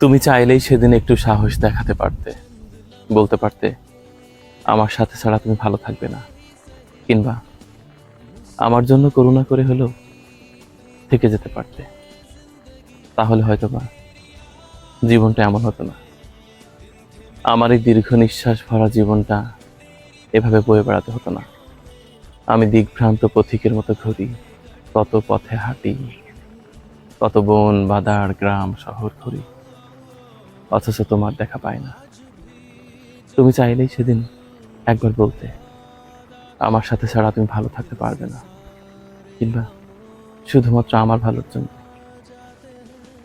তুমি চাইলেই সেদিন একটু সাহস দেখাতে পারতে, বলতে পারতে আমার সাথে ছাড়া তুমি ভালো থাকবে না, কিংবা আমার জন্য করুণা করে হলেও থেকে যেতে পারতে। তাহলে হয়তোবা জীবনটা এমন হতো না। আমার এই দীর্ঘ নিঃশ্বাস ভরা জীবনটা এভাবে বয়ে বেড়াতে হতো না। আমি দিগ্ভ্রান্ত পথিকের মতো ঘুরি, কত পথে হাঁটি, কত বন বাদার গ্রাম শহর ঘুরি, অথচ তোমার দেখা পাই না। তুমি চাইলেই সেদিন একবার বলতে আমার সাথে ছাড়া তুমি ভালো থাকতে পারবে না, কিংবা শুধুমাত্র আমার ভালোর জন্য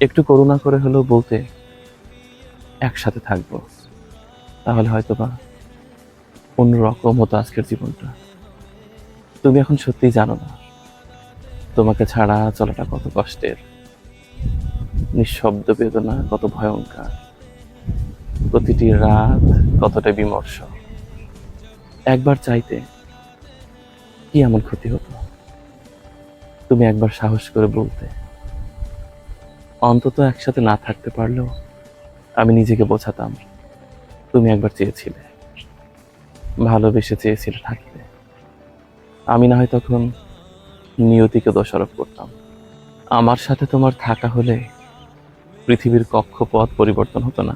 একটু করুণা করে হলেও বলতে একসাথে থাকবো। তাহলে হয়তোবা অন্যরকম হতো আজকের জীবনটা। তুমি এখন সত্যিই জানো না তোমাকে ছাড়া চলাটা কত কষ্টের, নিঃশব্দ বেদনা কত ভয়ঙ্কর, প্রতিটি রাত কতটা বিমর্ষ। একবার চাইতে কি এমন ক্ষতি হতো? তুমি একবার সাহস করে বলতে, অন্তত একসাথে না থাকতে পারলেও আমি নিজেকে বোঝাতাম তুমি একবার চেয়েছিলে, ভালোবেসে চেয়েছিলে থাকতে। আমি না হয় তখন নিয়তিকে দোষারোপ করতাম। আমার সাথে তোমার থাকা হলে পৃথিবীর কক্ষপথ পরিবর্তন হতো না,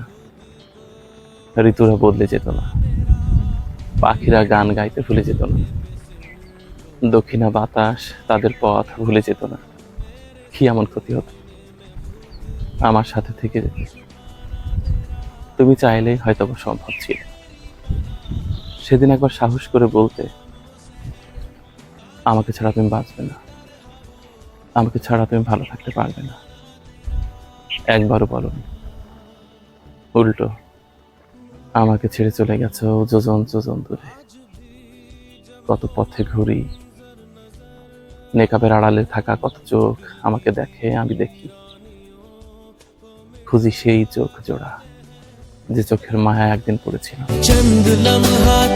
ঋতুরা বদলে যেত না, পাখিরা গান গাইতে ভুলে যেত না, দক্ষিণা বাতাস তাদের পথ ভুলে যেত না। কি এমন ক্ষতি হতো আমার সাথে থেকে যেতে? তুমি চাইলেই হয়তো সম্ভব ছিল। সেদিন একবার সাহস করে বলতে, আমাকে ছাড়া তুমি বাঁচবে না, আমাকে ছাড়া তুমি ভালো থাকতে পারবে না। একবারও বলনি, উল্টো আমাকে ছেড়ে চলে গেছো যোজন যোজন দূরে। কত পথে ঘুরি, নেকাবের আড়ালে থাকা কত চোখ আমাকে দেখে, আমি দেখি, খুঁজি সেই চোখ জোড়া যে চোখের মায়া একদিন পড়েছিল। चंद लम्हात